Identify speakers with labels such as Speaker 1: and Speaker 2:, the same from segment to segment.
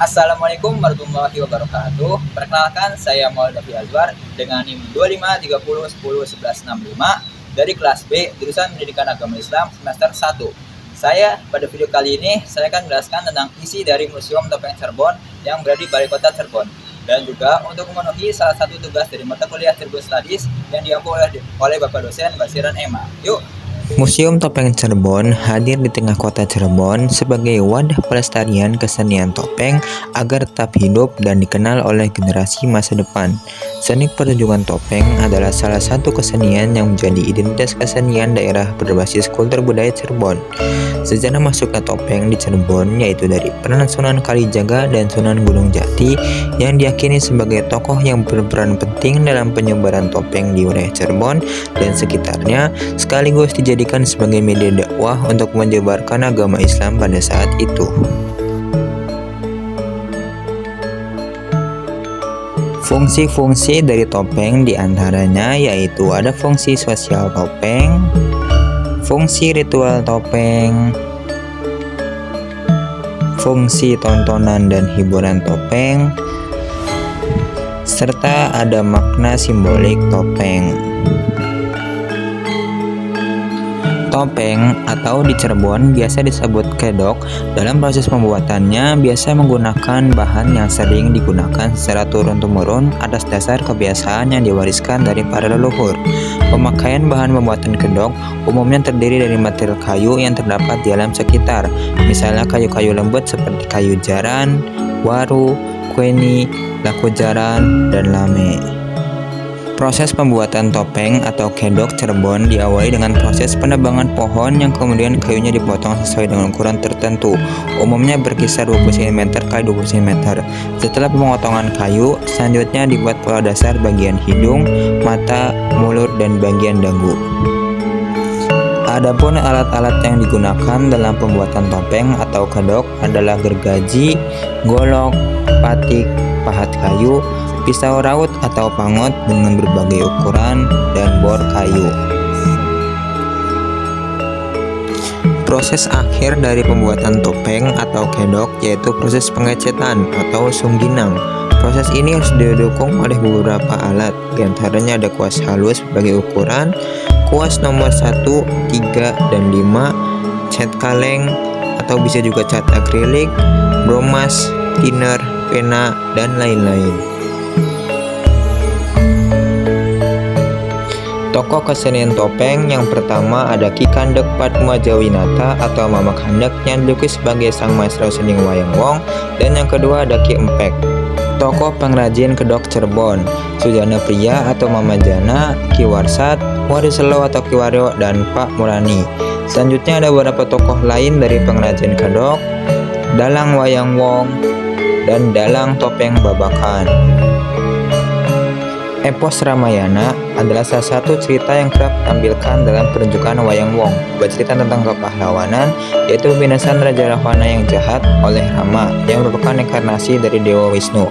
Speaker 1: Assalamualaikum warahmatullahi wabarakatuh. Perkenalkan, saya Mauldafi Azwar dengan NIM 2530101165 dari kelas B jurusan Pendidikan Agama Islam semester 1. Pada video kali ini saya akan menjelaskan tentang isi dari Museum Topeng Cirebon yang berada di Balai Kota Cirebon, dan juga untuk memenuhi salah satu tugas dari mata kuliah Cirebon Studies yang diampu oleh Bapak dosen Basiran Ema. Yuk.
Speaker 2: Museum Topeng Cirebon hadir di tengah kota Cirebon sebagai wadah pelestarian kesenian topeng agar tetap hidup dan dikenal oleh generasi masa depan. Seni pertunjukan topeng adalah salah satu kesenian yang menjadi identitas kesenian daerah berbasis kultur budaya Cirebon. Sejarah masuknya topeng di Cirebon yaitu dari peran Sunan Kalijaga dan Sunan Gunung Jati yang diyakini sebagai tokoh yang berperan penting dalam penyebaran topeng di wilayah Cirebon dan sekitarnya, sekaligus dijadikan sebagai media dakwah untuk menyebarkan agama Islam pada saat itu. Fungsi-fungsi dari topeng diantaranya yaitu ada fungsi sosial topeng, fungsi ritual topeng, fungsi tontonan dan hiburan topeng, serta ada makna simbolik topeng. Topeng atau di Cirebon biasa disebut kedok. Dalam proses pembuatannya biasa menggunakan bahan yang sering digunakan secara turun-temurun atas dasar kebiasaan yang diwariskan dari para leluhur. Pemakaian bahan pembuatan kedok umumnya terdiri dari material kayu yang terdapat di alam sekitar, misalnya kayu-kayu lembut seperti kayu jaran, waru, kueni, laku jaran, dan lame. Proses pembuatan topeng atau kedok Cirebon diawali dengan proses penebangan pohon yang kemudian kayunya dipotong sesuai dengan ukuran tertentu, umumnya berkisar 20 cm x 20 cm. Setelah pemotongan kayu, selanjutnya dibuat pola dasar bagian hidung, mata, mulut, dan bagian dagu. Adapun alat-alat yang digunakan dalam pembuatan topeng atau kedok adalah gergaji, golok, patik, pahat kayu, pisau raut atau pangot dengan berbagai ukuran, dan bor kayu. Proses akhir dari pembuatan topeng atau kedok yaitu proses pengecetan atau sungginang. Proses ini harus didukung oleh beberapa alat, diantaranya ada kuas halus sebagai ukuran, kuas nomor 1, 3, dan 5, cat kaleng atau bisa juga cat akrilik, bromas, thinner, pena, dan lain-lain. Tokoh kesenian topeng yang pertama ada Ki Kandek Padmajawinata atau Mama Kandek yang dilukis sebagai sang maestro seni wayang wong, dan yang kedua ada Ki Empek, tokoh pengrajin kedok Cirebon, Sujana Pria atau Mama Jana, Ki Warsat, Wariselo atau Ki Waryo, dan Pak Murani. Selanjutnya ada beberapa tokoh lain dari pengrajin kedok, dalang wayang wong, dan dalang topeng babakan. Epos Ramayana adalah salah satu cerita yang kerap ditampilkan dalam pertunjukan wayang wong, bercerita tentang kepahlawanan, yaitu pembinasan Raja Rahwana yang jahat oleh Rama yang merupakan inkarnasi dari Dewa Wisnu.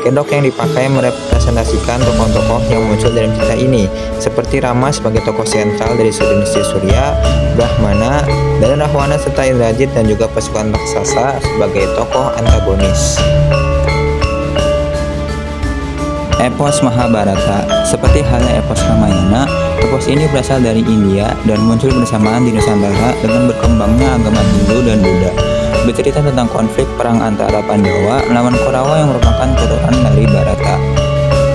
Speaker 2: Kedok yang dipakai merepresentasikan tokoh-tokoh yang muncul dalam cerita ini, seperti Rama sebagai tokoh sentral dari dinasti Surya, Brahmana, dan Rahwana serta Indrajit dan juga pasukan raksasa sebagai tokoh antagonis. Epos Mahabharata. Seperti halnya epos Ramayana, epos ini berasal dari India dan muncul bersamaan di Nusantara dengan berkembangnya agama Hindu dan Buddha. Bercerita tentang konflik perang antara Pandawa melawan Korawa yang merupakan turunan dari Bharata.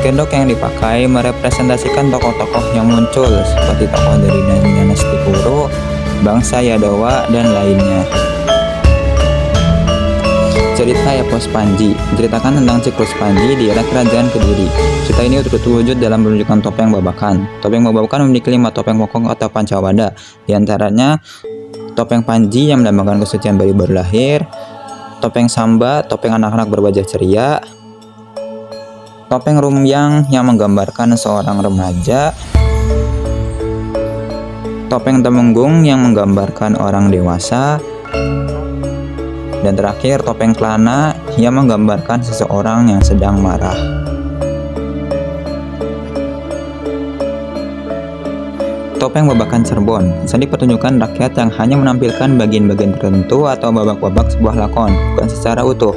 Speaker 2: Kedok yang dipakai merepresentasikan tokoh-tokoh yang muncul seperti tokoh dari dinasti Kuru, bangsa Yadawa, dan lainnya. Cerita Epos Panji menceritakan tentang siklus Panji di era kerajaan Kediri. Cerita ini terwujud dalam pertunjukan topeng babakan. Topeng babakan memiliki 5 topeng pokok atau pancawada, di antaranya topeng Panji yang melambangkan kesucian bayi baru lahir, topeng Samba, topeng anak-anak berwajah ceria, topeng Rumyang yang menggambarkan seorang remaja, topeng Temenggung yang menggambarkan orang dewasa, dan terakhir topeng Klana yang menggambarkan seseorang yang sedang marah. Topeng Babakan Cirebon, seni pertunjukan rakyat yang hanya menampilkan bagian-bagian tertentu atau babak-babak sebuah lakon, bukan secara utuh.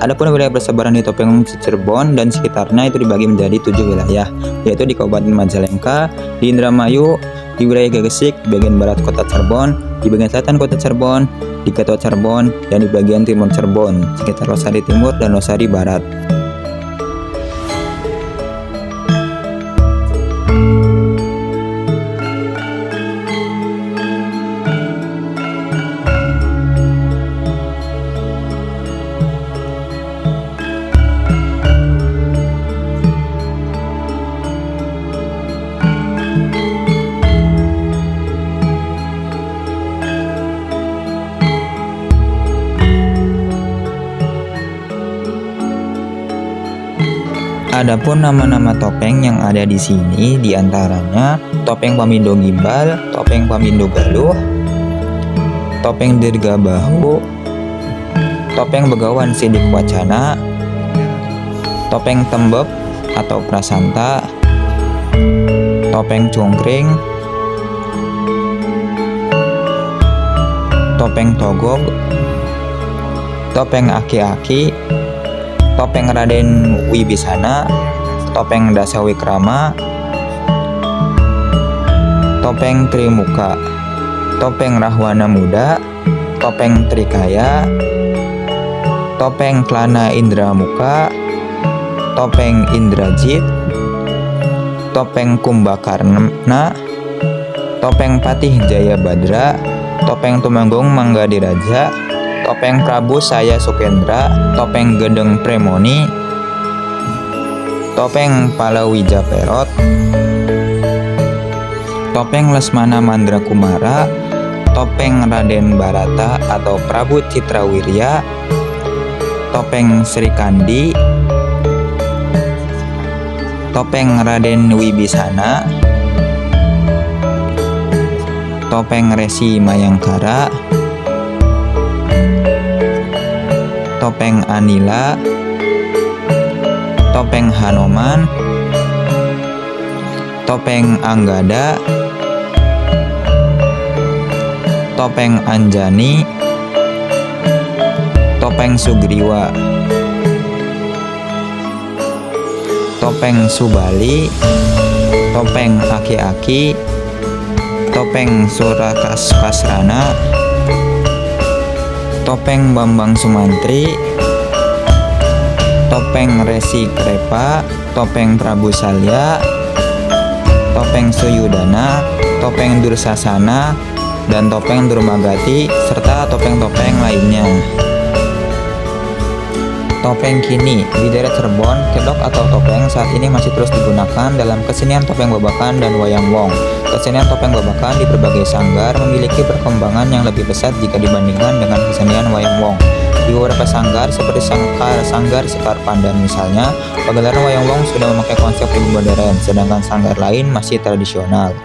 Speaker 2: Adapun wilayah persebaran di Topeng Cirebon dan sekitarnya itu dibagi menjadi 7 wilayah, yaitu di Kabupaten Majalengka, di Indramayu, di wilayah Gegesik, di bagian barat kota Cirebon, di bagian selatan kota Cirebon, di Ketua Cirebon, dan di bagian timur Cirebon, sekitar Losari Timur dan Losari Barat. Adapun nama-nama topeng yang ada di sini diantaranya topeng Pamindo Gimbal, topeng Pamindo Galuh, topeng Dirgabahu, topeng Begawan Sidik Wacana, topeng Tembep atau Prasanta, topeng Cungkring, topeng Togog, topeng Aki-Aki, topeng Raden Wibisana, topeng Dasawikrama, topeng Trimuka, topeng Rahwana Muda, topeng Trikaya, topeng Klana Indramuka, topeng Indrajit, topeng Kumbakarna, topeng Patih Jayabadra, topeng Tumenggung Manggadiraja, topeng Prabu Saya Sukendra, topeng Gedeng Premoni, topeng Palawijapérot, topeng Lesmana Mandrakumara, topeng Raden Barata atau Prabu Citrawirya, topeng Srikandi, topeng Raden Wibisana, topeng Resi Mayangkara, topeng Anila, topeng Hanoman, topeng Anggada, topeng Anjani, topeng Sugriwa, topeng Subali, topeng Aki-Aki, topeng Surakasrana, topeng Bambang Sumantri, topeng Resi Krepa, topeng Prabu Salya, topeng Suyudana, topeng Dursasana, dan topeng Durmagati, serta topeng-topeng lainnya. Topeng kini di daerah Cirebon, kedok atau topeng saat ini masih terus digunakan dalam kesenian topeng babakan dan wayang wong. Kesenian topeng babakan di berbagai sanggar memiliki perkembangan yang lebih pesat jika dibandingkan dengan kesenian wayang wong. Di beberapa sanggar seperti Sanggar Sekar Pandan misalnya, pagelaran wayang wong sudah memakai konsep lebih modern, sedangkan sanggar lain masih tradisional.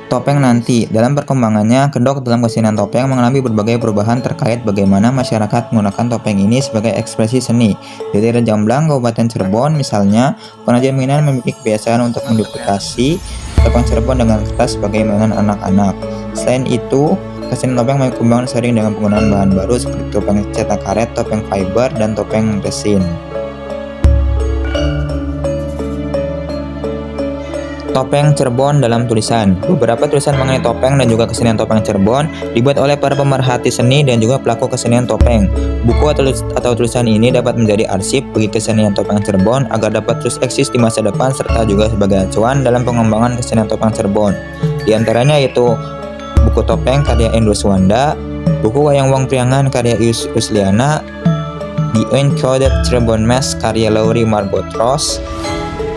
Speaker 2: Topeng nanti, dalam perkembangannya, kedok dalam kesenian topeng mengalami berbagai perubahan terkait bagaimana masyarakat menggunakan topeng ini sebagai ekspresi seni. Di daerah Jamblang, Kabupaten Cirebon misalnya, pengrajin mainan memiliki kebiasaan untuk menduplikasi topeng Cirebon dengan kertas sebagai mainan anak-anak. Selain itu, kesenian topeng berkembang sering dengan penggunaan bahan baru seperti topeng cetak karet, topeng fiber, dan topeng resin. Topeng Cirebon dalam tulisan. Beberapa tulisan mengenai topeng dan juga kesenian topeng Cirebon dibuat oleh para pemerhati seni dan juga pelaku kesenian topeng. Buku atau tulisan ini dapat menjadi arsip bagi kesenian topeng Cirebon agar dapat terus eksis di masa depan serta juga sebagai acuan dalam pengembangan kesenian topeng Cirebon. Di antaranya yaitu buku topeng karya Endro Suwanda, buku wayang wong Priangan karya Ius Usliana, The Uncoded Cirebon Mask karya Laurie Margotros,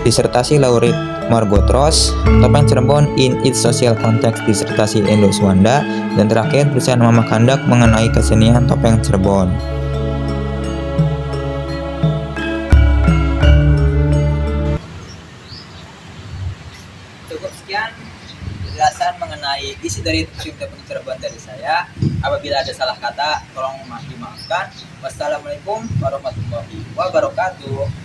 Speaker 2: disertasi Laurie Margotros, topeng Cirebon in its social context disertasi Endro Suwanda, dan terakhir tulisan Mama Kandak mengenai kesenian topeng Cirebon.
Speaker 1: Cukup sekian penjelasan mengenai isi dari Museum Topeng Cirebon dari saya. Apabila ada salah kata, tolong dimaafkan. Wassalamualaikum warahmatullahi wabarakatuh.